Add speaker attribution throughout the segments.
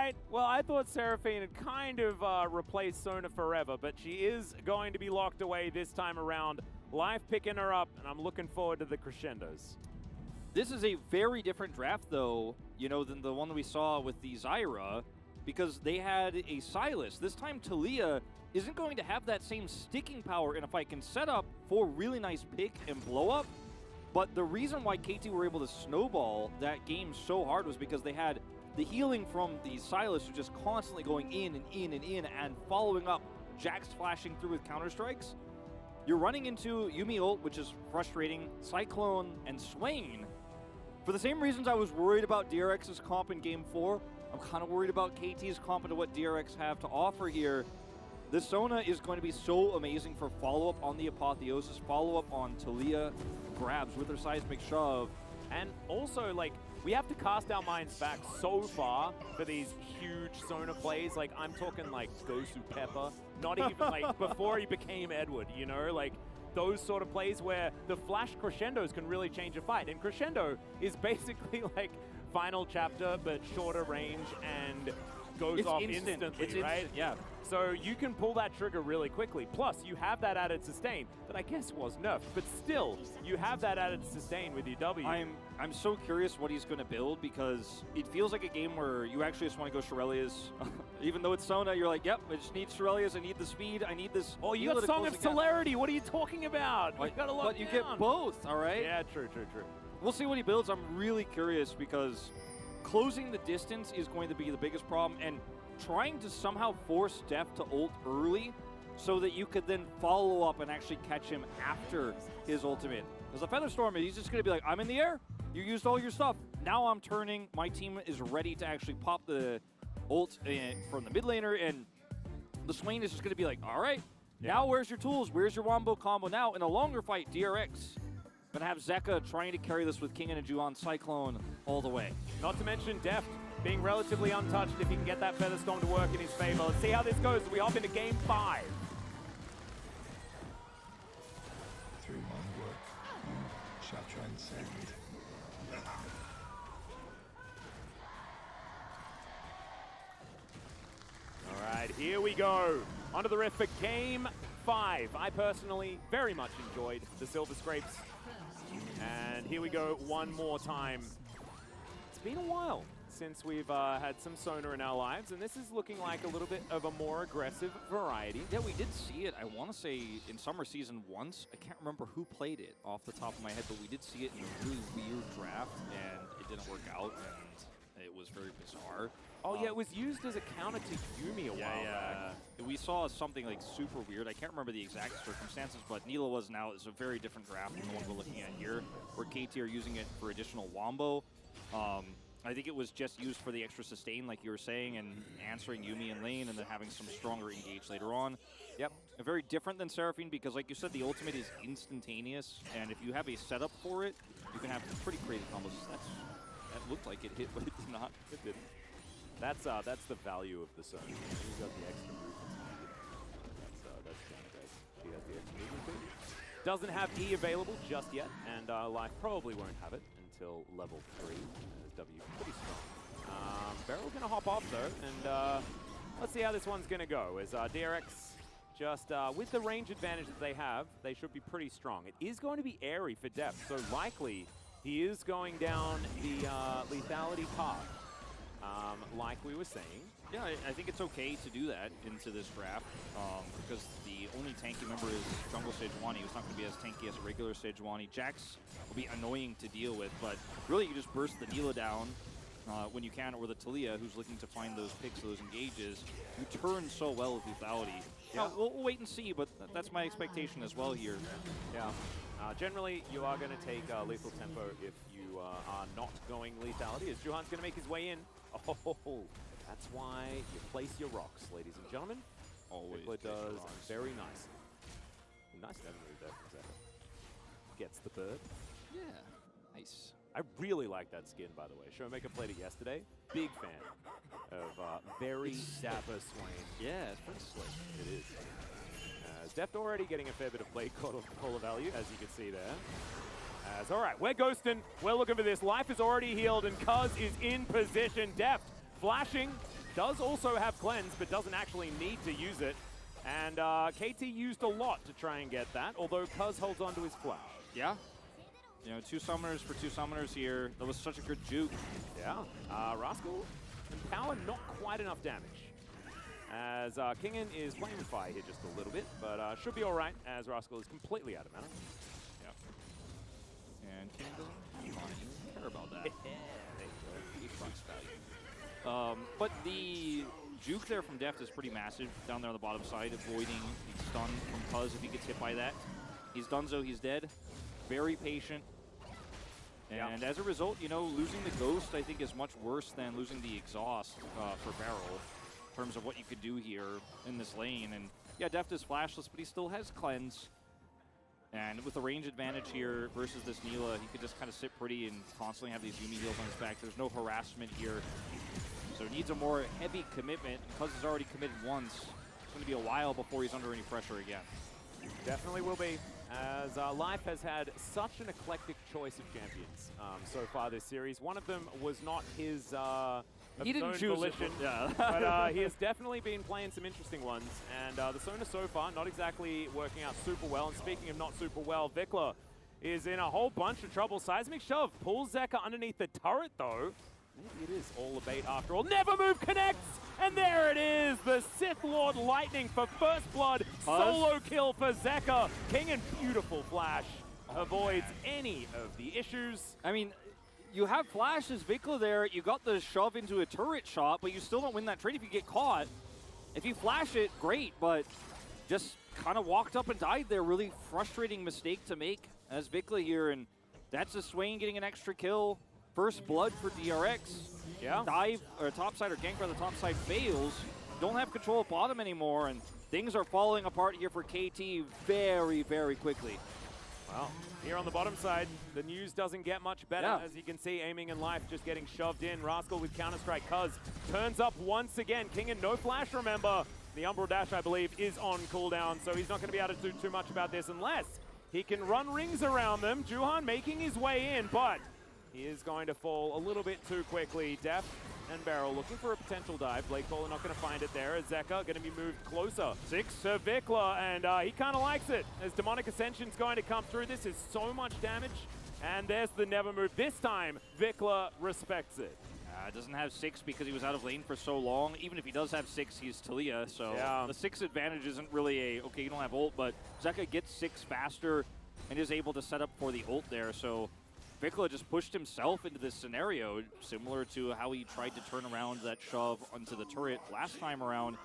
Speaker 1: right. Well, I thought Seraphine had kind of replaced Sona forever, but she is going to be locked away this time around. Life picking her up, and I'm looking forward to the crescendos.
Speaker 2: This is a very different draft, though, you know, than the one that we saw with the Zyra, because they had a Sylas. This time, Taliyah isn't going to have that same sticking power in a fight. Can set up for really nice pick and blow up, but the reason why KT were able to snowball that game so hard was because they had the healing from the Sylas just constantly going in and in and in and following up, Jax flashing through with counter-strikes. You're running into Yuumi ult, which is frustrating, Cyclone, and Swain. For the same reasons I was worried about DRX's comp in Game 4, I'm kind of worried about KT's comp into what DRX have to offer here. This Sona is going to be so amazing for follow-up on the Apotheosis, follow-up on Taliyah grabs with her seismic shove.
Speaker 1: And also, like, we have to cast our minds back so far for these huge Sona plays. Like, I'm talking like Gosu Pepper, not even like before he became Edward, you know? Like, those sort of plays where the flash crescendos can really change a fight. And crescendo is basically like final chapter, but shorter range and goes off instantly, right?
Speaker 2: Yeah.
Speaker 1: So you can pull that trigger really quickly. Plus, you have that added sustain that I guess was nerfed, but still, you have that added sustain with your W.
Speaker 2: I'm so curious what he's going to build, because it feels like a game where you actually just want to go Shurelya's. Even though it's Sona, you're like, yep, I just need Shurelya's, I need the speed, I need this.
Speaker 1: Oh, you got Song of Celerity. What are you talking about?
Speaker 2: Like,
Speaker 1: you gotta lock
Speaker 2: but you get both, all right?
Speaker 1: Yeah, true.
Speaker 2: We'll see what he builds. I'm really curious, because closing the distance is going to be the biggest problem, and trying to somehow force Def to ult early so that you could then follow up and actually catch him after his ultimate. Because a Featherstorm, he's just going to be like, I'm in the air, you used all your stuff, now I'm turning, my team is ready to actually pop the ult from the mid laner, and the Swain is just going to be like, all right, now where's your tools, where's your wombo combo now? In a longer fight, DRX going to have Zeka trying to carry this with King and Ju on Cyclone all the way.
Speaker 1: Not to mention Deft being relatively untouched if he can get that Featherstorm to work in his favor. Let's see how this goes as we hop into Game 5.
Speaker 3: 3-1 work. Shall transcend.
Speaker 1: All right, here we go. Onto the ref for Game 5. I personally very much enjoyed the Silver Scrapes. And here we go one more time. It's been a while since we've had some Sona in our lives, and this is looking like a little bit of a more aggressive variety.
Speaker 2: Yeah, we did see it, I want to say, in Summer Season once. I can't remember who played it off the top of my head, but we did see it in a really weird draft, and it didn't work out, and it was very bizarre.
Speaker 1: Oh, yeah, it was used as a counter to Yuumi a while back.
Speaker 2: We saw something like super weird. I can't remember the exact circumstances, but Neela was now is a very different draft than the one we're looking at here, where KT are using it for additional wombo. I think it was just used for the extra sustain, like you were saying, and answering Yuumi in lane, and then having some stronger engage later on. Yep, very different than Seraphine, because like you said, the ultimate is instantaneous, and if you have a setup for it, you can have pretty creative combos. That looked like it hit, but it did not.
Speaker 1: It didn't. That's the value of the Sona. He's got the extra movement. That's kind of great. He has the extra movement too. Doesn't have E available just yet, and Life probably won't have it until level 3. As W pretty strong. Beryl gonna hop off though, and let's see how this one's gonna go. As DRX just with the range advantage that they have, they should be pretty strong. It is going to be airy for depth, so likely he is going down the lethality path. Like we were saying.
Speaker 2: Yeah, I think it's okay to do that into this draft, because the only tanky member is Jungle Sejuani, who's not going to be as tanky as a regular Sejuani. Jax will be annoying to deal with, but really you just burst the Neela down when you can, or the Taliyah, who's looking to find those picks, those engages. You turn so well with lethality. Yeah. Now, we'll wait and see, but that's my expectation as well here.
Speaker 1: Yeah. Generally, you are going to take lethal tempo if you are not going lethality, as Juhan's going to make his way in. Oh, that's why you place your rocks, ladies and gentlemen.
Speaker 2: Always
Speaker 1: does very nice. Nice never move there from Zeka. Gets the bird.
Speaker 2: Yeah, nice.
Speaker 1: I really like that skin, by the way. Showmaker played it yesterday. Big fan of very dapper Swain.
Speaker 2: Yeah, it's pretty slick.
Speaker 1: It is. Deft already getting a fair bit of play caller value, as you can see there. All right, we're ghosting. We're looking for this. Life is already healed, and Cuz is in position. Deft flashing, does also have cleanse, but doesn't actually need to use it. And KT used a lot to try and get that, although Cuz holds on to his flash.
Speaker 2: Yeah. You know, 2 summoners for 2 summoners here. That was such a good juke.
Speaker 1: Yeah. Rascal and Power not quite enough damage. As Kingen is playing with fire here just a little bit, but should be all right as Rascal is completely out of mana.
Speaker 2: Yeah. And Kingen doesn't care about that.
Speaker 1: There you go.
Speaker 2: Value. But the juke there from Deft is pretty massive down there on the bottom side, avoiding the stun from Cuz if he gets hit by that. He's donezo, he's dead. Very patient. And as a result, you know, losing the Ghost, I think, is much worse than losing the Exhaust for Barrel in terms of what you could do here in this lane. And yeah, Deft is flashless, but he still has Cleanse. And with the range advantage here versus this Neela, he could just kind of sit pretty and constantly have these Yumi heals on his back. There's no harassment here. So he needs a more heavy commitment. Because he's already committed once, it's going to be a while before he's under any pressure again.
Speaker 1: Definitely will be, as Life has had such an eclectic choice of champions so far this series. One of them was not his
Speaker 2: he didn't choose
Speaker 1: volition,
Speaker 2: it, yeah.
Speaker 1: but he has definitely been playing some interesting ones. And the Sona so far not exactly working out super well. And speaking of not super well, Vikla is in a whole bunch of trouble. Seismic Shove pulls Zeka underneath the turret, though. Maybe it is all a bait after all. Never Move connects! And there it is! The Sith Lord Lightning for first blood. Solo kill for Zeka. Kingen, beautiful flash. Avoids any of the issues.
Speaker 2: I mean, you have flash as Vikla there. You got the shove into a turret shot, but you still don't win that trade if you get caught. If you flash it, great, but just kind of walked up and died there. Really frustrating mistake to make as Vikla here, and that's a Swain getting an extra kill. First blood for DRX.
Speaker 1: Yeah.
Speaker 2: Dive, or topside, or gank on the top side fails. Don't have control of bottom anymore, and things are falling apart here for KT very, very quickly.
Speaker 1: Well, here on the bottom side, the news doesn't get much better.
Speaker 2: Yeah.
Speaker 1: As you can see, Aiming and Life just getting shoved in. Rascal with Counter-Strike. Cuz turns up once again. Kingen, no flash, remember. The Umbral Dash, I believe, is on cooldown, so he's not going to be able to do too much about this unless he can run rings around them. Juhan making his way in, but he is going to fall a little bit too quickly. Deft and Barrel looking for a potential dive. Blake Bowler not going to find it there. Zeka going to be moved closer. 6 to Vikla, and he kind of likes it. As Demonic Ascension's going to come through. This is so much damage. And there's the Never Move. This time, Vikla respects it.
Speaker 2: Doesn't have 6 because he was out of lane for so long. Even if he does have 6, he's Talia, so the 6 advantage isn't really a, okay, you don't have ult, but Zeka gets 6 faster and is able to set up for the ult there, so Vikla just pushed himself into this scenario, similar to how he tried to turn around that shove onto the turret last time around.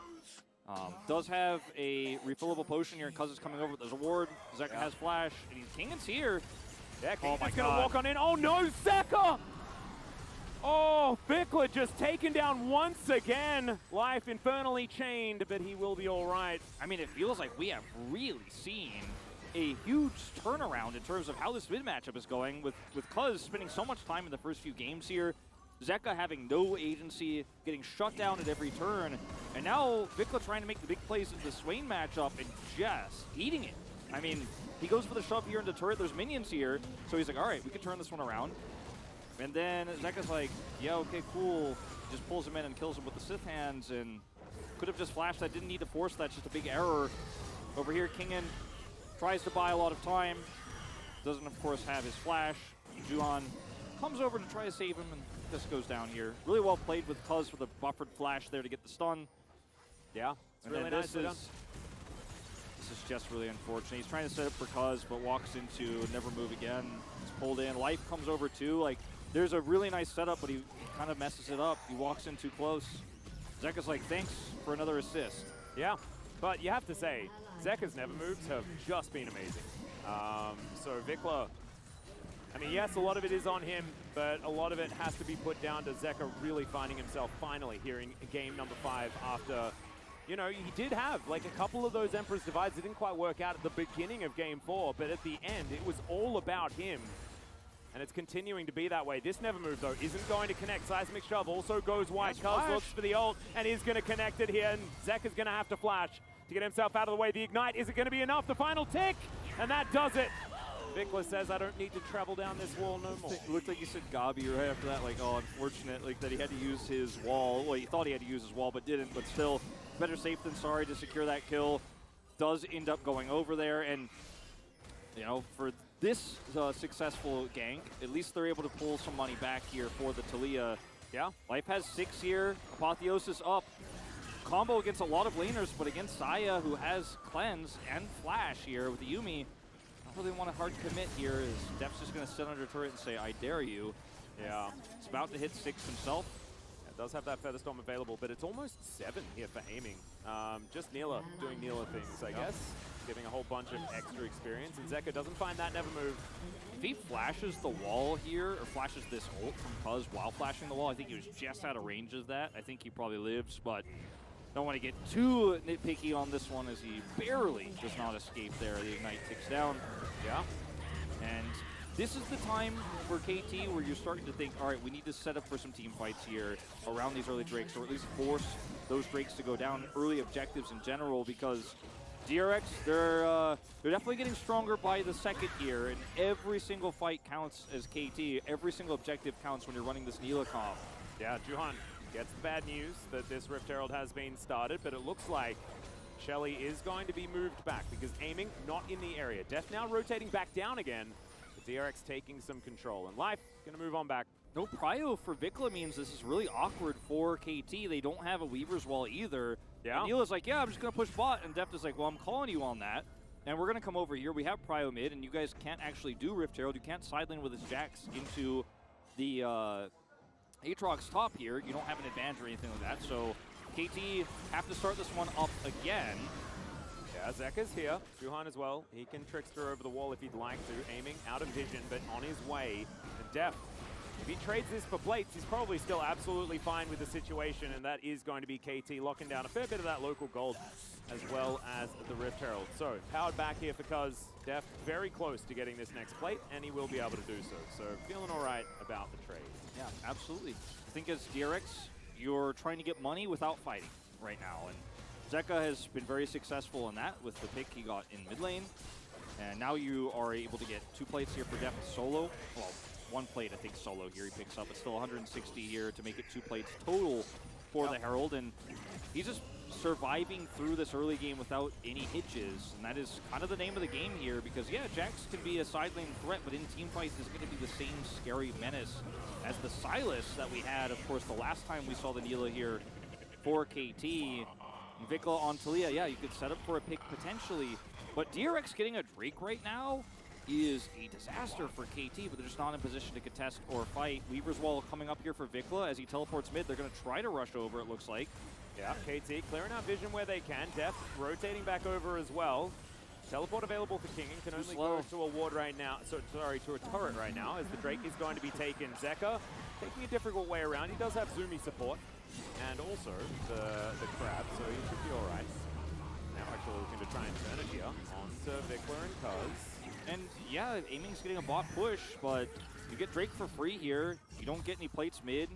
Speaker 2: Does have a refillable potion here, and Cuz is coming over. There's a ward. Zeka has flash, and Kingen's here.
Speaker 1: Yeah,
Speaker 2: oh my
Speaker 1: Kingen's gonna walk on in. Oh no, Zeka! Oh, Vikla just taken down once again. Life infernally chained, but he will be all right.
Speaker 2: I mean, it feels like we have really seen a huge turnaround in terms of how this mid matchup is going, with Cuz spending so much time in the first few games here, Zeka having no agency, getting shut down at every turn, and now Vikla trying to make the big plays in the Swain matchup and just eating it. I mean, he goes for the shove here into turret, there's minions here, so he's like, all right, we can turn this one around. And then Zeka's like, yeah, okay, cool. Just pulls him in and kills him with the Sith hands, and could have just flashed that, didn't need to force that, just a big error. Over here, Kingen tries to buy a lot of time, doesn't of course have his flash. Juhan comes over to try to save him and just goes down here. Really well played with Cuz for the buffered flash there to get the stun.
Speaker 1: Yeah, it's really nice.
Speaker 2: This is just really unfortunate. He's trying to set up for Cuz, but walks into Never Move again. He's pulled in. Life comes over too. Like, there's a really nice setup, but he kind of messes it up. He walks in too close. Zeka's like, thanks for another assist.
Speaker 1: Yeah, but you have to say, Zeka's Never Moves have just been amazing. So Vikla, I mean, yes, a lot of it is on him, but a lot of it has to be put down to Zeka really finding himself finally here in game number 5 after, you know, he did have like a couple of those Emperor's Divides that didn't quite work out at the beginning of game 4, but at the end, it was all about him. And it's continuing to be that way. This Never Move, though, isn't going to connect. Seismic Shove also goes wide. Cuz looks for the ult and is going to connect it here, and Zeka's going to have to flash to get himself out of the way. The Ignite, is it going to be enough? The final tick, and that does it. Vikla says, I don't need to travel down this wall no more.
Speaker 2: It looked like you said Gabi right after that, like, oh, unfortunate, like, that he had to use his wall. Well, he thought he had to use his wall, but didn't, but still, better safe than sorry to secure that kill. Does end up going over there, and, you know, for this successful gank, at least they're able to pull some money back here for the Taliyah.
Speaker 1: Yeah.
Speaker 2: Life has 6 here, Apotheosis up. Combo against a lot of laners, but against Saya, who has Cleanse and Flash here with the Yuumi, I don't really want a hard commit here, as Def's just going to sit under turret and say, I dare you.
Speaker 1: Yeah.
Speaker 2: He's about to hit 6 himself.
Speaker 1: It does have that Featherstorm available, but it's almost 7 here for aiming. Just Neela doing Neela things, I guess. Giving a whole bunch of extra experience, and Zeka doesn't find that never move.
Speaker 2: If he flashes the wall here, or flashes this ult from Cuz while flashing the wall, I think he was just out of range of that. I think he probably lives, but don't want to get too nitpicky on this one as he barely does not escape there. The Ignite ticks down.
Speaker 1: Yeah.
Speaker 2: And this is the time for KT where you're starting to think, all right, we need to set up for some team fights here around these early Drakes, or at least force those Drakes to go down, early objectives in general, because DRX, they're definitely getting stronger by the second here, and every single fight counts as KT. Every single objective counts when you're running this Neela comp.
Speaker 1: Yeah, Juhan gets the bad news that this Rift Herald has been started, but it looks like Shelly is going to be moved back because aiming not in the area. Def now rotating back down again. The DRX taking some control, and Life going to move on back.
Speaker 2: No prio for Vikla means this is really awkward for KT. They don't have a Weaver's Wall either.
Speaker 1: Yeah.
Speaker 2: And Neela's like, yeah, I'm just going to push bot. And Deft is like, well, I'm calling you on that. And we're going to come over here. We have prio mid, and you guys can't actually do Rift Herald. You can't sideline with his Jax into the Aatrox top here. You don't have an advantage or anything like that. So KT have to start this one up again.
Speaker 1: Yeah, Zeka's here. Juhan as well. He can trickster over the wall if he'd like to. Aiming out of vision, but on his way. And Def, if he trades this for plates, he's probably still absolutely fine with the situation, and that is going to be KT locking down a fair bit of that local gold as well as the Rift Herald. So, powered back here for Cuz. Def very close to getting this next plate, and he will be able to do so. So, feeling all right about the trade.
Speaker 2: Yeah, absolutely. I think as DRX, you're trying to get money without fighting right now, and Zeka has been very successful in that with the pick he got in mid lane, and now you are able to get 2 plates here for Def solo. Well, 1 plate, I think, solo here he picks up. It's still 160 here to make it 2 plates total for the Herald, and he's just surviving through this early game without any hitches, and that is kind of the name of the game here, because, yeah, Jax can be a side lane threat, but in team fights is going to be the same scary menace as the Sylas that we had, of course, the last time we saw the Neela here for KT. Vikla on Taliyah, yeah, you could set up for a pick potentially, but DRX getting a Drake right now is a disaster for KT, but they're just not in position to contest or fight. Weaver's Wall coming up here for Vikla as he teleports mid. They're going to try to rush over, it looks like.
Speaker 1: Yeah, KT clearing out vision where they can. Def rotating back over as well. Teleport available for King and can only go to a ward right now. So, sorry, to a turret right now as the Drake is going to be taken. Zeka taking a difficult way around. He does have Zumi support and also the crab, so he should be all right. Now actually looking to try and turn it here onto Vikla and Cuz.
Speaker 2: And yeah, aiming's getting a bot push, but you get Drake for free here. You don't get any plates mid.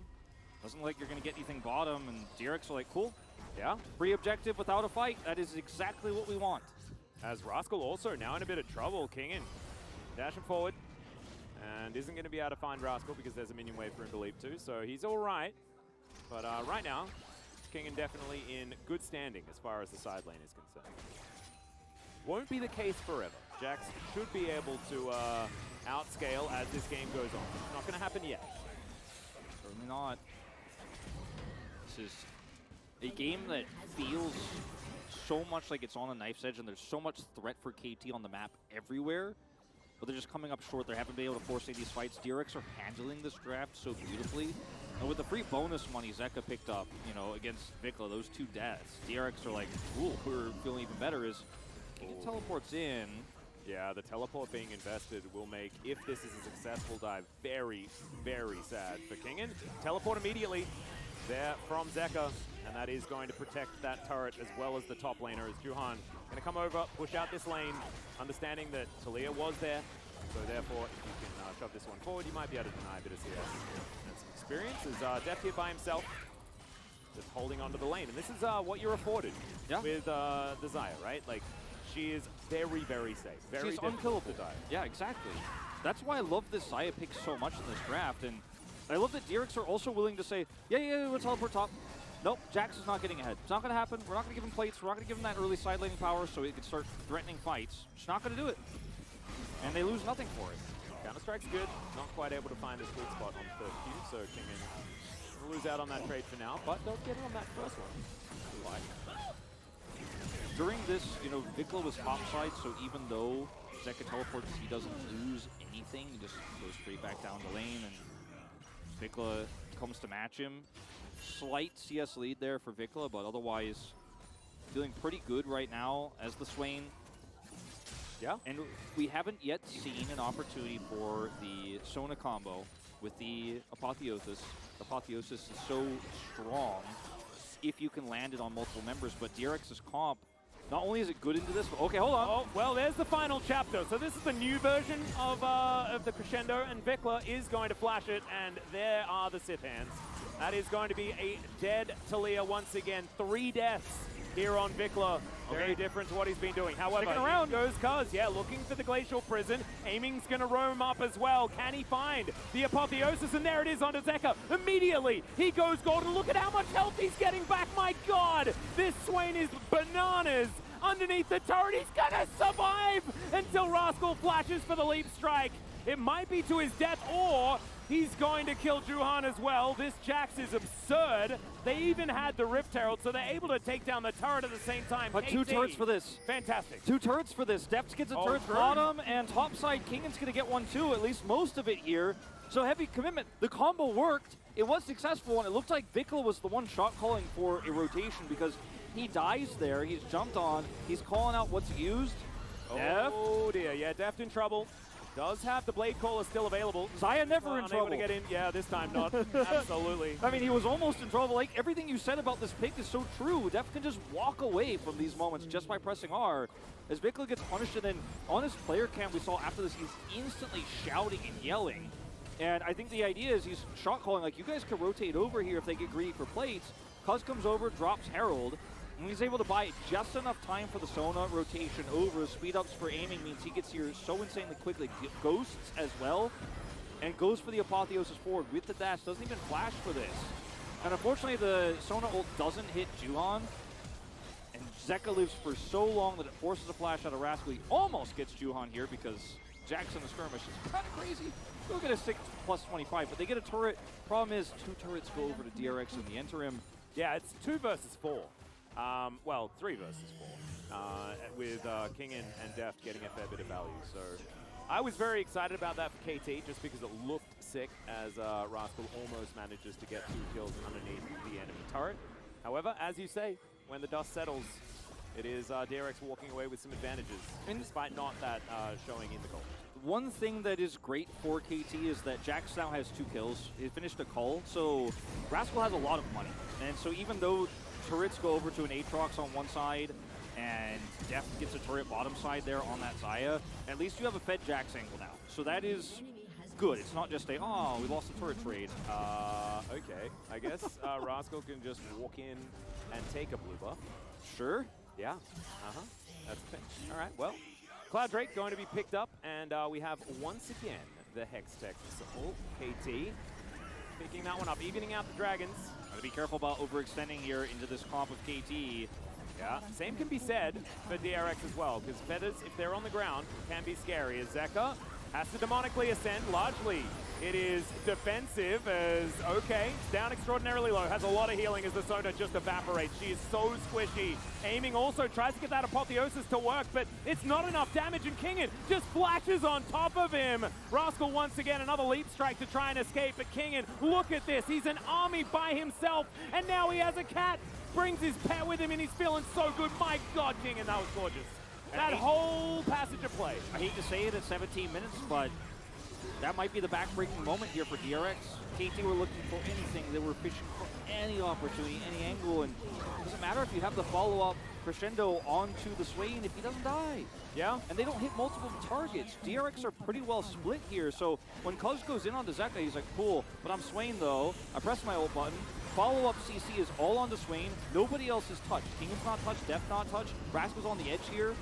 Speaker 2: Doesn't look like you're going to get anything bottom, and DRX are like, cool.
Speaker 1: Yeah.
Speaker 2: Free objective without a fight. That is exactly what we want.
Speaker 1: As Rascal also now in a bit of trouble. Kingin dashing forward and isn't going to be able to find Rascal because there's a minion wave for him to leap to, so he's all right. But right now, Kingin definitely in good standing as far as the side lane is concerned. Won't be the case forever. Jax should be able to outscale as this game goes on. It's not going to happen yet.
Speaker 2: Certainly not. This is a game that feels so much like it's on a knife's edge, and there's so much threat for KT on the map everywhere, but they're just coming up short. They haven't been able to force any of these fights. DRX are handling this draft so beautifully. And with the free bonus money Zeka picked up, you know, against Vikla, those 2 deaths, DRX are like, cool, we're feeling even better as King teleports in.
Speaker 1: Yeah, the teleport being invested will make, if this is a successful dive, very, very sad for Kingin. Teleport immediately there from Zeka, and that is going to protect that turret as well as the top laner as Juhan going to come over, push out this lane, understanding that Taliyah was there. So therefore, if you can shove this one forward, you might be able to deny a bit of CS and some experience. As Def here by himself, just holding onto the lane. And this is what you're afforded with the Xayah, right? Like, she is very, very safe. Very
Speaker 2: She's
Speaker 1: difficult
Speaker 2: unkillable.
Speaker 1: to die.
Speaker 2: Yeah, exactly. That's why I love this Xayah pick so much in this draft, and I love that DRX are also willing to say, yeah, we'll teleport top. Nope, Jax is not getting ahead. It's not going to happen. We're not going to give him plates. We're not going to give him that early side laning power so he can start threatening fights. Just not going to do it. And they lose nothing for it.
Speaker 1: Counter-Strike's good. Not quite able to find a sweet spot on third Q, so Kingen will lose out on that trade for now, but they'll get it on that first one. Like.
Speaker 2: During this, Vikla was topside, so even though Zeka teleports, he doesn't lose anything. He just goes straight back down the lane, and Vikla comes to match him. Slight CS lead there for Vikla, but otherwise feeling pretty good right now as the Swain.
Speaker 1: Yeah.
Speaker 2: And we haven't yet seen an opportunity for the Sona combo with the Apotheosis. Apotheosis is so strong if you can land it on multiple members, but DRX's comp, not only is it good into this, but okay, hold on.
Speaker 1: Oh, well, there's the final chapter. So this is the new version of the Crescendo, and Vikla is going to flash it, and there are the Sith hands. That is going to be a dead Talia once again. 3 deaths here on Vikla. Very different to what he's been doing. However,
Speaker 2: Sticking around.
Speaker 1: goes Cuz, yeah, looking for the Glacial Prison. Aiming's going to roam up as well. Can he find the Apotheosis? And there it is onto Zeka. Immediately, he goes golden. Look at how much health he's getting back. My God, this Swain is bananas. Underneath the turret, he's going to survive until Rascal flashes for the leap strike. It might be to his death, or he's going to kill Juhan as well. This Jax is absurd. They even had the Rift Herald, so they're able to take down the turret at the same time.
Speaker 2: But 2 turrets for this.
Speaker 1: Fantastic.
Speaker 2: 2 turrets for this. Depth gets a turret
Speaker 1: true.
Speaker 2: bottom, and topside Kingan's going to get one too, at least most of it here. So heavy commitment. The combo worked. It was successful, and it looked like Vikla was the one shot calling for a rotation because he dies there. He's jumped on. He's calling out what's used.
Speaker 1: Oh dear, yeah, Deft in trouble. Does have the Blade Caller still available.
Speaker 2: Xayah never in
Speaker 1: unable
Speaker 2: trouble.
Speaker 1: to get in. Yeah, this time not. Absolutely.
Speaker 2: I mean, he was almost in trouble. Like, everything you said about this pick is so true. Def can just walk away from these moments just by pressing R. As Vikla gets punished, and then on his player cam we saw after this, he's instantly shouting and yelling. And I think the idea is he's shot calling, like, you guys can rotate over here if they get greedy for plates. Cuz comes over, drops Herald, and he's able to buy just enough time for the Sona rotation over. Speed ups for aiming means he gets here so insanely quickly. Ghosts as well, and goes for the Apotheosis forward with the dash. Doesn't even flash for this. And unfortunately, the Sona ult doesn't hit Juhan. And Zeka lives for so long that it forces a flash out of Rascal. He almost gets Juhan here because Jax in the skirmish is kind of crazy. They'll get a 6+25, but they get a turret. Problem is, 2 turrets go over to DRX in the interim.
Speaker 1: Yeah, it's 2 versus 4. Well, 3 versus 4, with King and Deft getting a fair bit of value. So I was very excited about that for KT just because it looked sick as Rascal almost manages to get 2 kills underneath the enemy turret. However, as you say, when the dust settles, it is DRX walking away with some advantages, despite not that showing in the goal.
Speaker 2: One thing that is great for KT is that Jax now has 2 kills. He finished a cull, so Rascal has a lot of money. And so even though turrets go over to an Aatrox on one side, and Deft gets a turret bottom side there on that Xayah, at least you have a fed Jax angle now. So that is good. It's not just a, oh, we lost the turret trade.
Speaker 1: Okay, I guess Rascal can just walk in and take a blue buff.
Speaker 2: Sure.
Speaker 1: Yeah, that's the thing. All right, well, Cloud Drake going to be picked up, and we have once again the Hextech support, KT. Picking that one up, evening out the Dragons.
Speaker 2: Gotta be careful about overextending here into this comp of KT.
Speaker 1: Yeah, same can be said for DRX as well, because Feathers, if they're on the ground, can be scary. As Zeka has to demonically ascend, largely it is defensive as, okay, it's down extraordinarily low, has a lot of healing as the Sona just evaporates. She is so squishy. Aiming also tries to get that Apotheosis to work, but it's not enough damage, and Kingen just flashes on top of him. Rascal once again, another leap strike to try and escape, but Kingen, look at this, he's an army by himself, and now he has a cat. Brings his pet with him, and he's feeling so good. My God, Kingen, that was gorgeous. That whole passage of play.
Speaker 2: I hate to say it at 17 minutes, but that might be the back-breaking moment here for DRX. KT were looking for anything. They were fishing for any opportunity, any angle, and it doesn't matter if you have the follow-up crescendo onto the Swain if he doesn't die.
Speaker 1: Yeah.
Speaker 2: And they don't hit multiple targets. DRX are pretty well split here, so when Cuz goes in onto Zeka, he's like, cool, but I'm Swain though. I press my ult button. Follow-up CC is all onto Swain. Nobody else is touched. Kingan's not touched, Deft not touched. Rascal's on the edge here.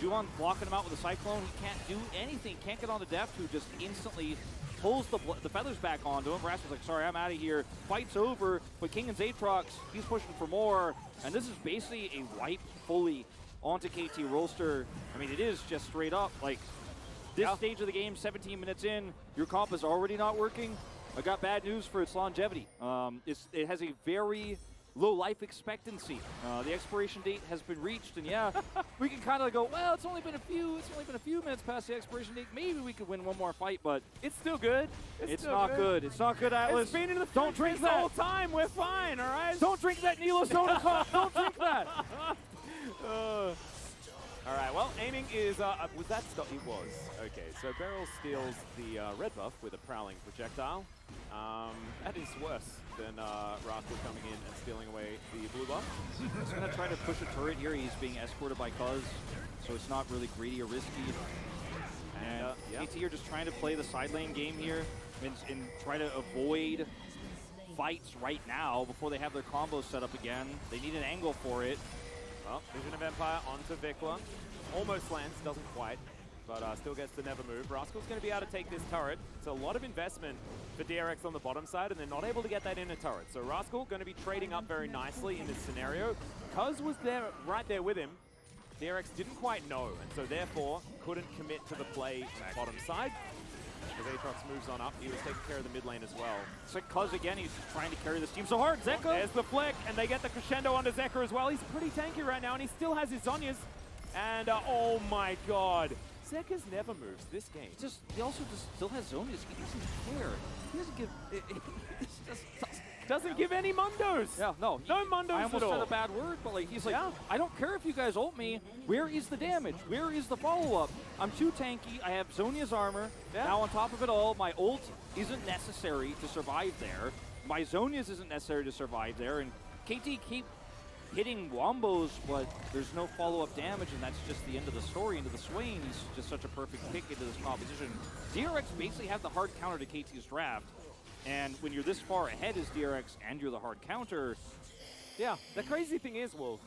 Speaker 2: Juan blocking him out with a Cyclone. He can't do anything. Can't get on the Deft, who just instantly pulls the feathers back onto him. Rasmus's like, sorry, I'm out of here. Fight's over, but King and Aatrox, he's pushing for more. And this is basically a wipe fully onto KT Rolster. I mean, it is just straight up, like, this stage of the game, 17 minutes in, your comp is already not working. I got bad news for its longevity. It has a very low life expectancy. The expiration date has been reached, and yeah, we can kind of go, well, it's only been a few minutes past the expiration date. Maybe we could win one more fight, but
Speaker 1: it's still good.
Speaker 2: It's not good. It's not good, Atlas.
Speaker 1: It's been in the
Speaker 2: Don't drink that
Speaker 1: the whole time. We're fine, all right?
Speaker 2: Don't drink that Nilo Soda Cup. Don't drink that.
Speaker 1: All right, well, aiming is, was that stop? It was. Okay, so Beryl steals the red buff with a prowling projectile. That is worse than Rascal coming in and stealing away the blue buff.
Speaker 2: He's going to try to push a turret here. He's being escorted by Cuz, so it's not really greedy or risky. And KT are just trying to play the side lane game here and try to avoid fights right now before they have their combos set up again. They need an angle for it.
Speaker 1: Well, Vision of Empire onto Vikla. Almost lands, doesn't quite, but still gets the never move. Rascal's going to be able to take this turret. It's a lot of investment for DRX on the bottom side, and they're not able to get that inner turret. So Rascal going to be trading up very nicely in this scenario. Cuz was there, right there with him. DRX didn't quite know, and so therefore couldn't commit to the play bottom side. As Aatrox moves on up, he was taking care of the mid lane as well.
Speaker 2: It's like Cuz again, he's trying to carry this team so hard. Zeka!
Speaker 1: There's the flick, and they get the crescendo onto Zeka as well. He's pretty tanky right now, and he still has his Zhonya's. And oh my god, Zeka's never moves this game.
Speaker 2: He also still has Zhonya's. He doesn't care. He doesn't give.
Speaker 1: Doesn't give any mundos.
Speaker 2: Yeah, no
Speaker 1: mundos
Speaker 2: I almost
Speaker 1: at all.
Speaker 2: said a bad word, but like he's like, I don't care if you guys ult me. Where is the damage? Where is the follow-up? I'm too tanky. I have Zhonya's armor.
Speaker 1: Yeah.
Speaker 2: Now on top of it all, my ult isn't necessary to survive there. My Zhonya's isn't necessary to survive there, and KT keep hitting wombos, but there's no follow-up damage, and that's just the end of the story. Into the Swain, he's just such a perfect pick into this competition. DRX basically have the hard counter to KT's draft. And when you're this far ahead as DRX and you're the hard counter,
Speaker 1: yeah, the crazy thing is, Wolf,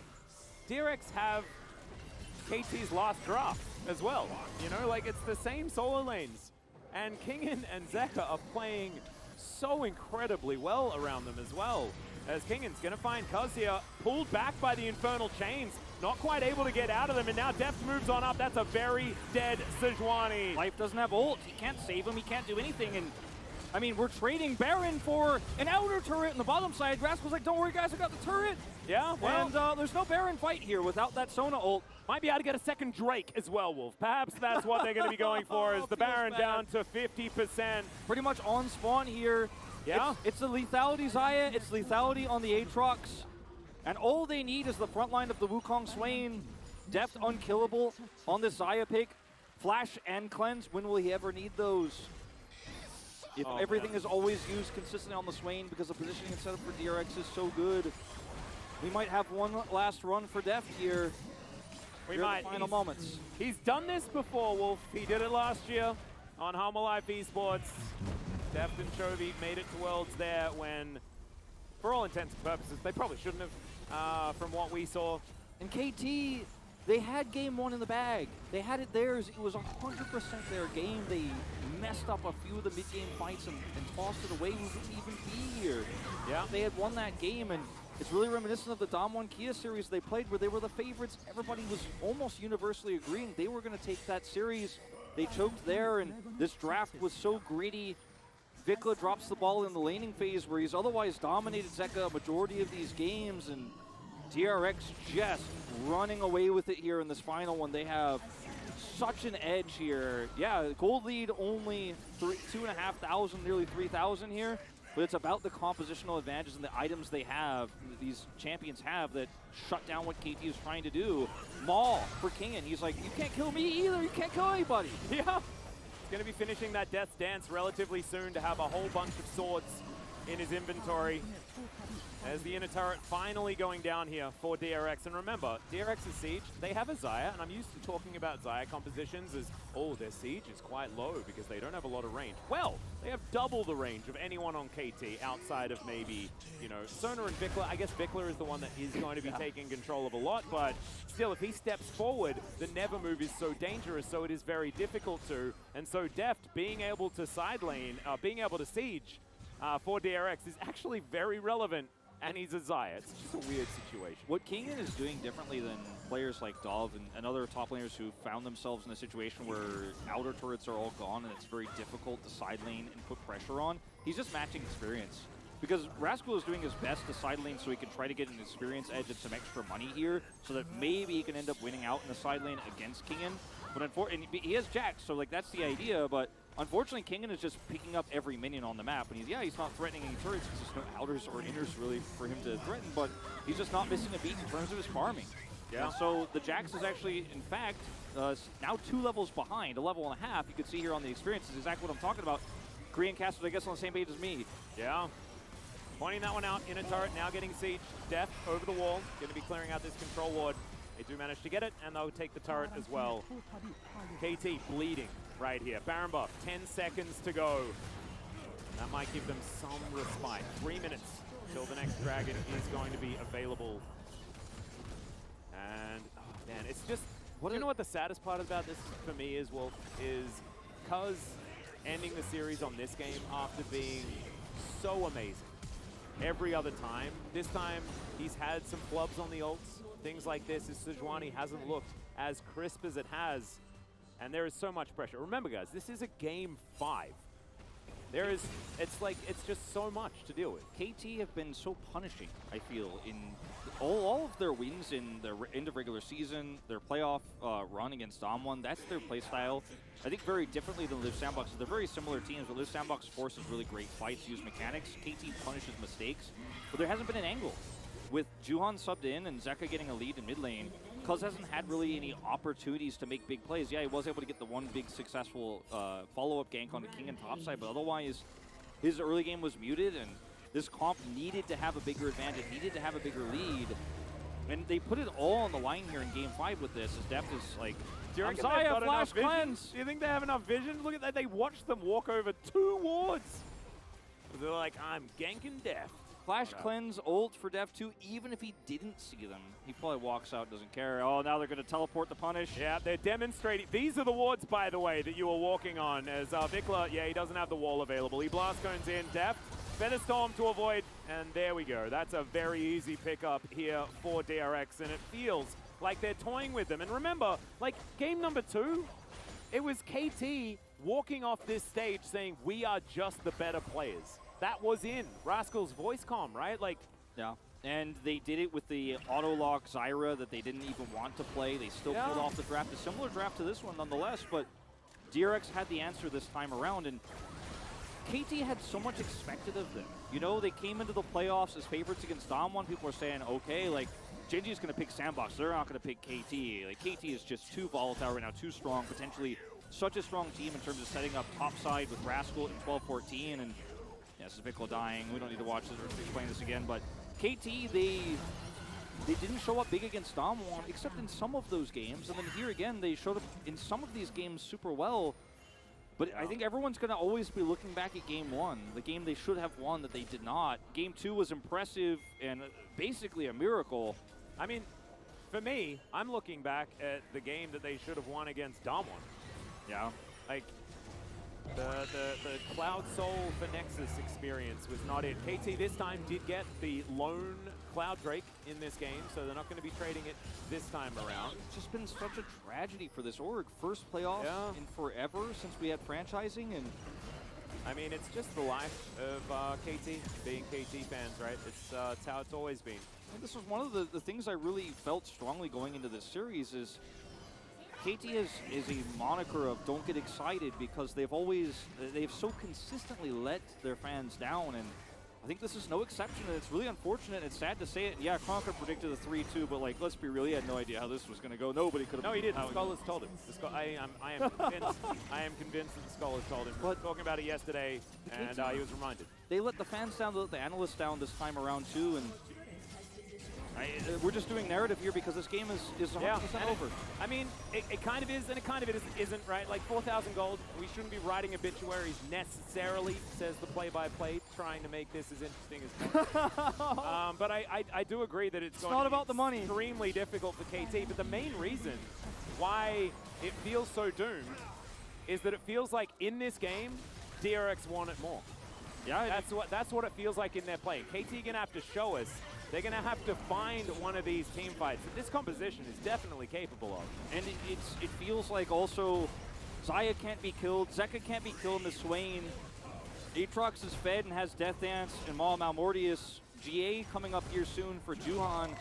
Speaker 1: DRX have KT's last draft as well. You know, like it's the same solo lanes. And Kingen and Zeka are playing so incredibly well around them as well. As Kingen's gonna find Cuz here, pulled back by the Infernal Chains, not quite able to get out of them, and now Deft moves on up. That's a very dead Sejuani.
Speaker 2: Life doesn't have ult. He can't save him. He can't do anything. And I mean, we're trading Baron for an outer turret in the bottom side. Rascal's like, don't worry, guys, I got the turret.
Speaker 1: Yeah, well,
Speaker 2: and there's no Baron fight here without that Sona ult.
Speaker 1: Might be able to get a second Drake as well, Wolf. Perhaps that's what they're going to be going for, is the Baron down to 50%.
Speaker 2: Pretty much on spawn here.
Speaker 1: Yeah.
Speaker 2: It's the lethality Xayah. It's lethality on the Aatrox. And all they need is the front line of the Wukong Swain. Deft unkillable on this Xayah pick. Flash and cleanse. When will he ever need those? If everything is always used consistently on the Swain because the positioning and setup for DRX is so good, we might have one last run for Deft here.
Speaker 1: We might.
Speaker 2: The final moments.
Speaker 1: He's done this before, Wolf. He did it last year on Halma Life Esports. Deft and Chovy made it to Worlds there when, for all intents and purposes, they probably shouldn't have, from what we saw.
Speaker 2: And KT, they had game one in the bag. They had it theirs. It was 100% their game. They messed up a few of the mid-game fights and tossed it away. We wouldn't even be here.
Speaker 1: Yeah.
Speaker 2: They had won that game, and it's really reminiscent of the Dom1 Kia series they played where they were the favorites. Everybody was almost universally agreeing they were going to take that series. They choked there, and this draft was so gritty. Vikla drops the ball in the laning phase where he's otherwise dominated Zeka a majority of these games, and DRX just running away with it here in this final one. They have such an edge here. Yeah, gold lead only 2,500, nearly 3,000 here, but it's about the compositional advantages and the items they have, these champions have, that shut down what KT is trying to do. Maul for Kingen. He's like, you can't kill me either. You can't kill anybody.
Speaker 1: Yeah. He's going to be finishing that Death's Dance relatively soon to have a whole bunch of swords in his inventory. There's the inner turret finally going down here for DRX. And remember, DRX's Siege, they have a Xayah, and I'm used to talking about Xayah compositions as, oh, their Siege is quite low because they don't have a lot of range. Well, they have double the range of anyone on KT outside of maybe, you know, Sona and Vikla. I guess Vikla is the one that is going to be taking control of a lot, but still, if he steps forward, the Never move is so dangerous, so it is very difficult to. And so Deft being able to side lane, being able to Siege for DRX is actually very relevant. And he's a Xayah. It's just a weird situation.
Speaker 2: What Kingan is doing differently than players like Dove and other top laners who found themselves in a situation where outer turrets are all gone and it's very difficult to side lane and put pressure on, he's just matching experience. Because Rascal is doing his best to side lane so he can try to get an experience edge and some extra money here so that maybe he can end up winning out in the side lane against Kingan. But unfortunately, he has Jax, so like that's the idea, but unfortunately, Kingan is just picking up every minion on the map, and he's not threatening any turrets. There's just no outers or inners really for him to threaten, but he's just not missing a beat in terms of his farming. Yeah. And so the Jax is actually, in fact, now 2 levels behind, a level and a half. You can see here on the experience is exactly what I'm talking about. Korean Casters, I guess, on the same page as me.
Speaker 1: Yeah. Pointing that one out, inner turret now getting Siege. Deft over the wall, going to be clearing out this control ward. They do manage to get it, and they'll take the turret as well. KT bleeding right here. Baron buff, 10 seconds to go. That might give them some respite. 3 minutes till the next dragon is going to be available. And, oh man, it's just, you know what the saddest part about this for me is, Wolf, is because ending the series on this game after being so amazing every other time, this time he's had some flubs on the ults. Things like this, his Sejuani hasn't looked as crisp as it has, and there is so much pressure. Remember, guys, this is a game 5. It's just so much to deal with.
Speaker 2: KT have been so punishing, I feel, in all of their wins in the end of regular season, their playoff run against Damwon. That's their play style. I think very differently than Live Sandbox. They're very similar teams, but Live Sandbox forces really great fights, use mechanics. KT punishes mistakes, but there hasn't been an angle. With Juhan subbed in and Zeka getting a lead in mid lane, Cuz hasn't had really any opportunities to make big plays. Yeah, he was able to get the one big successful follow-up gank on the King and topside, but otherwise his early game was muted, and this comp needed to have a bigger advantage, needed to have a bigger lead. And they put it all on the line here in Game 5 with this, as Deft is like, Xayah, flash cleanse!
Speaker 1: Do you think they have enough vision? Look at that, they watched them walk over 2 wards. They're like, I'm ganking Deft.
Speaker 2: Flash cleanse, ult for Deft 2, even if he didn't see them. He probably walks out, doesn't care. Oh, now they're going to teleport the punish.
Speaker 1: Yeah, they're demonstrating. These are the wards, by the way, that you were walking on. As Vikla, yeah, he doesn't have the wall available. He blast cones in, Deft, Featherstorm to avoid, and there we go. That's a very easy pickup here for DRX, and it feels like they're toying with them. And remember, like, game number 2, it was KT walking off this stage saying, we are just the better players. That was in Rascal's voice comm, right? Like,
Speaker 2: yeah. And they did it with the auto-lock Zyra that they didn't even want to play. They still pulled off the draft. A similar draft to this one nonetheless, but DRX had the answer this time around, and KT had so much expected of them. You know, they came into the playoffs as favorites against Damwon. People are saying, okay, like, Genji's going to pick Sandbox. They're not going to pick KT. Like, KT is just too volatile right now, too strong, potentially such a strong team in terms of setting up topside with Rascal in 12-14, and yeah, this is Vikla dying. We don't need to watch this or explain this again, but KT, they didn't show up big against Damwon, except in some of those games, and then here again, they showed up in some of these games super well, but I think everyone's going to always be looking back at Game 1, the game they should have won that they did not. Game 2 was impressive and basically a miracle.
Speaker 1: I mean, for me, I'm looking back at the game that they should have won against Damwon.
Speaker 2: Yeah.
Speaker 1: Like, the Cloud Soul for Nexus experience was not it. KT this time did get the lone Cloud Drake in this game, so they're not going to be trading it this time around.
Speaker 2: It's just been such a tragedy for this org. First playoffs in forever since we had franchising, and
Speaker 1: I mean, it's just the life of KT, being KT fans, right? It's how it's always been.
Speaker 2: And this was one of the things I really felt strongly going into this series is KT is a moniker of don't get excited because they've so consistently let their fans down, and I think this is no exception, and it's really unfortunate. It's sad to say it. Yeah, Conker predicted a 3-2, but like, let's be real, he had no idea how this was going to go. Nobody could have.
Speaker 1: No, he didn't. The scholars told him. I am convinced. I am convinced that the scholars told him. We were talking about it yesterday, and he was reminded.
Speaker 2: They let the fans down, they let the analysts down this time around too, and we're just doing narrative here because this game is 100% over.
Speaker 1: I mean, it kind of is, and it kind of isn't, right? Like 4,000 gold, we shouldn't be writing obituaries necessarily, says the play-by-play, trying to make this as interesting as possible. But I do agree that it's going
Speaker 2: not
Speaker 1: to be
Speaker 2: about the money.
Speaker 1: Extremely difficult for KT, but the main reason why it feels so doomed is that it feels like in this game, DRX want it more.
Speaker 2: Yeah,
Speaker 1: that's what it feels like in their play. KT gonna have to show us. They're going to have to find one of these team fights that this composition is definitely capable of.
Speaker 2: And it feels like also Xayah can't be killed, Zeka can't be killed in the Swain. Aatrox is fed and has Death Dance and Maul Malmortius. GA coming up here soon for Juhan.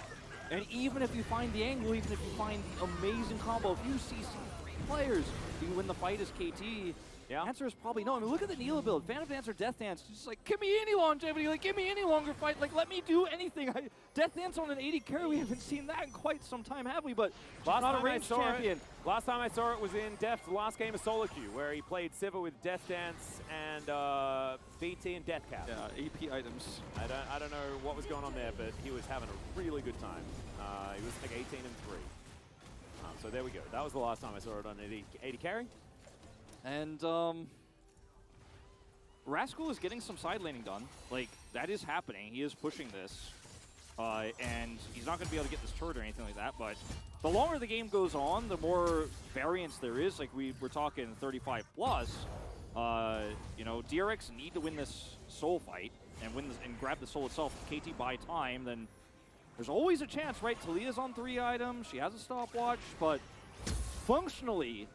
Speaker 2: And even if you find the angle, even if you find the amazing combo, if you see 3 players, do you win the fight as KT? The answer is probably no. I mean, look at the Neela build. Phantom Dance or Death Dance. Just like, give me any longevity. Like, give me any longer fight. Like, let me do anything. Death Dance on an 80 carry. We haven't seen that in quite some time, have we? But
Speaker 1: last
Speaker 2: not
Speaker 1: time
Speaker 2: a ranged champion.
Speaker 1: Last time I saw it was in Deft's last game of solo queue, where he played Sivir with Death Dance and BT and Death Cap.
Speaker 2: Yeah, AP items.
Speaker 1: I don't know what was going on there, but he was having a really good time. He was like 18 and 3. So there we go. That was the last time I saw it on 80 carry.
Speaker 2: And Rascal is getting some side laning done. Like, that is happening. He is pushing this. And he's not going to be able to get this turret or anything like that. But the longer the game goes on, the more variance there is. Like, we're talking 35 plus. You know, DRX need to win this soul fight and win this, and grab the soul itself. If KT buy time, then there's always a chance, right? Talia's on 3 items. She has a stopwatch. But functionally,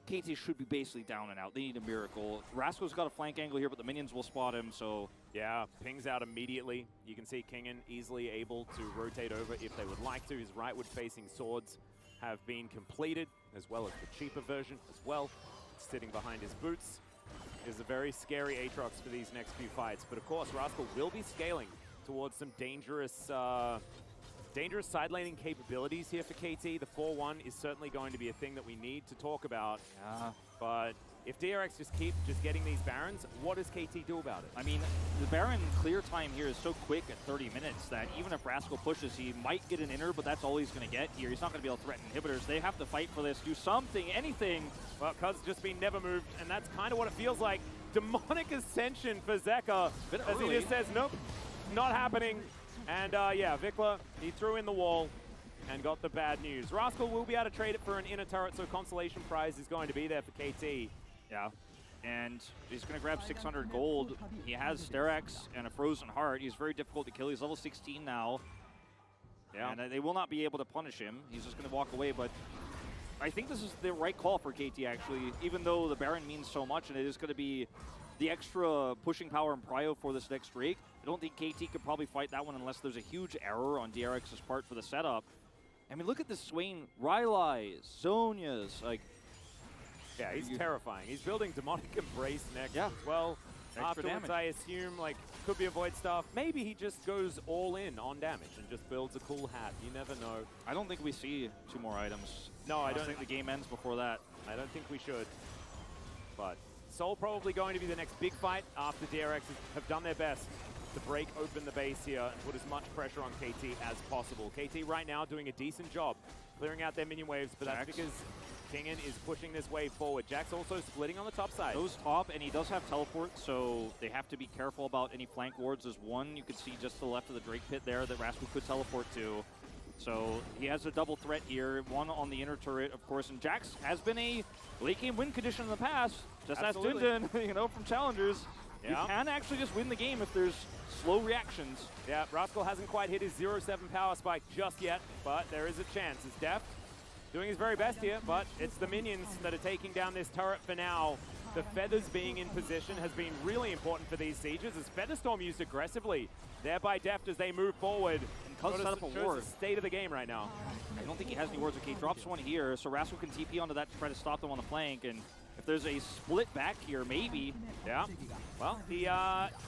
Speaker 2: KT should be basically down and out. They need a miracle. Rascal's got a flank angle here, but the minions will spot him, so...
Speaker 1: Yeah, pings out immediately. You can see Kingen easily able to rotate over if they would like to. His rightward-facing swords have been completed, as well as the cheaper version as well. Sitting behind his boots is a very scary Aatrox for these next few fights. But of course, Rascal will be scaling towards some dangerous dangerous side laning capabilities here for KT. The 4-1 is certainly going to be a thing that we need to talk about.
Speaker 2: Yeah.
Speaker 1: But if DRX just keep getting these Barons, what does KT do about it?
Speaker 2: I mean, the Baron clear time here is so quick at 30 minutes that even if Rascal pushes, he might get an inner, but that's all he's going to get here. He's not going to be able to threaten inhibitors. They have to fight for this, do something, anything.
Speaker 1: Well, Cuz just been never moved, and that's kind of what it feels like. Demonic Ascension for Zeka, as he just says, nope, not happening. And yeah, Vikla, he threw in the wall and got the bad news. Rascal will be able to trade it for an inner turret, so consolation prize is going to be there for KT.
Speaker 2: Yeah, and he's going to grab 600 gold. He has Sterex and a Frozen Heart. He's very difficult to kill. He's level 16 now. Yeah. And they will not be able to punish him. He's just going to walk away, but I think this is the right call for KT, actually, even though the Baron means so much, and it is going to be the extra pushing power and prio for this next Drake. I don't think KT could probably fight that one unless there's a huge error on DRX's part for the setup. I mean, look at this Swain, Rylai, Zhonya's, like...
Speaker 1: Yeah, he's terrifying. He's building Demonic Embrace next as well.
Speaker 2: Extra
Speaker 1: Afterwards,
Speaker 2: damage.
Speaker 1: I assume, like, could be avoid stuff. Maybe he just goes all in on damage and just builds a cool hat. You never know.
Speaker 2: I don't think we see 2 more items.
Speaker 1: No, I don't
Speaker 2: think the game ends before that.
Speaker 1: I don't think we should. But Soul probably going to be the next big fight after DRX have done their best to break open the base here and put as much pressure on KT as possible. KT right now doing a decent job clearing out their minion waves, but that's because Kingen is pushing this wave forward. Jack's also splitting on the top side.
Speaker 2: Goes top, and he does have teleport, so they have to be careful about any flank wards. There's one you can see just to the left of the Drake pit there that Rascal could teleport to. So he has a double threat here, one on the inner turret, of course, and Jax has been a late game win condition in the past. Just as Dindin, you know, from Challengers. Yeah. You can actually just win the game if there's slow reactions.
Speaker 1: Yeah, Rascal hasn't quite hit his 0-7 power spike just yet, but there is a chance. It's Deft doing his very best here, but it's the minions that are taking down this turret for now. The Feathers being in position has been really important for these sieges as Featherstorm used aggressively there by Deft as they move forward.
Speaker 2: And Cuz set up a ward.
Speaker 1: The state of the game right now.
Speaker 2: I don't think he has any wards. Okay, drops one here, so Rascal can TP onto that to try to stop them on the flank, and If there's a split back here, maybe.
Speaker 1: Yeah. Well, the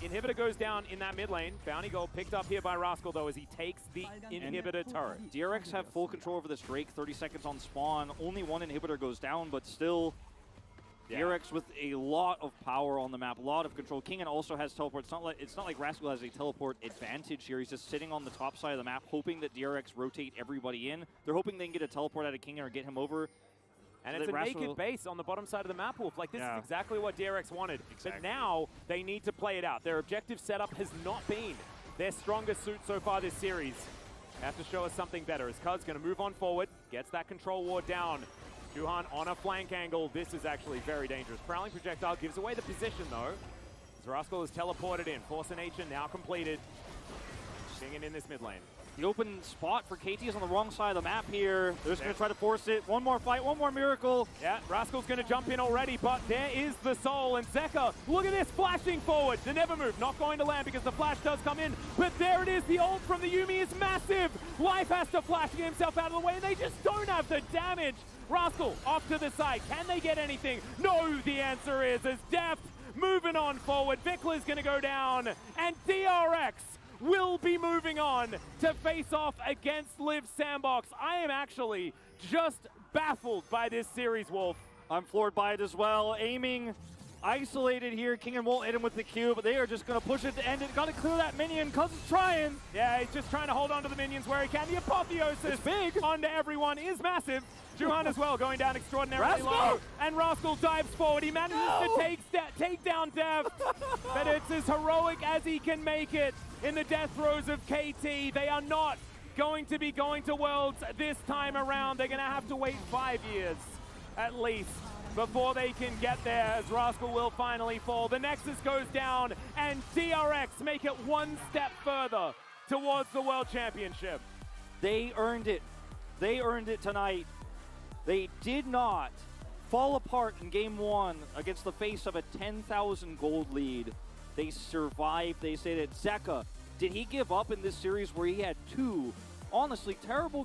Speaker 1: inhibitor goes down in that mid lane. Bounty gold picked up here by Rascal, though, as he takes the inhibitor turret.
Speaker 2: DRX have full control over this Drake. 30 seconds on spawn. Only one inhibitor goes down, but still,
Speaker 1: Yeah.
Speaker 2: DRX with a lot of power on the map, a lot of control. Kingen also has teleport. It's not like Rascal has a teleport advantage here. He's just sitting on the top side of the map, hoping that DRX rotate everybody in. They're hoping they can get a teleport out of Kingen or get him over.
Speaker 1: And
Speaker 2: so
Speaker 1: it's a
Speaker 2: that Rascal-
Speaker 1: naked base on the bottom side of the map, Wolf. Like, this
Speaker 2: Yeah.
Speaker 1: is exactly what DRX wanted.
Speaker 2: Exactly.
Speaker 1: But now they need to play it out. Their objective setup has not been their strongest suit so far this series. They have to show us something better. As Cuz going to move on forward, gets that control ward down. Juhan on a flank angle. This is actually very dangerous. Prowling projectile gives away the position, though. As Rascal is teleported in. Force and Ancient now completed. Kingen in this mid lane.
Speaker 2: The open spot for KT is on the wrong side of the map here. They're just going to try to force it. One more fight, one more miracle.
Speaker 1: Yeah, Rascal's going to jump in already, but there is the soul. And Zeka, look at this, flashing forward. The never move, not going to land because the flash does come in. But there it is, the ult from the Yuumi is massive. Life has to flash to get himself out of the way, and they just don't have the damage. Rascal off to the side. Can they get anything? No, the answer is as Deft moving on forward. Vikkla's going to go down, and DRX will be moving on to face off against Live Sandbox. I am actually just baffled by this series, Wolf.
Speaker 2: I'm floored by it as well. Aiming isolated here. Kingen won't hit him with the Q, but they are just going to push it to end it. Got to clear that minion. Cuz is trying.
Speaker 1: Yeah, he's just trying to hold on to the minions where he can. The apotheosis
Speaker 2: big
Speaker 1: onto everyone is massive. Juhan as well going down extraordinarily
Speaker 2: Rascal!
Speaker 1: low. And Rascal dives forward. He manages to take down Deft. But it's as heroic as he can make it in the death throes of KT. They are not going to be going to Worlds this time around. They're going to have to wait 5 years at least before they can get there, as Rascal will finally fall. The Nexus goes down, and DRX make it one step further towards the World Championship.
Speaker 2: They earned it. They earned it tonight. They did not fall apart in game one against the face of a 10,000 gold lead. They survived. They say that Zeka, did he give up in this series where he had two honestly terrible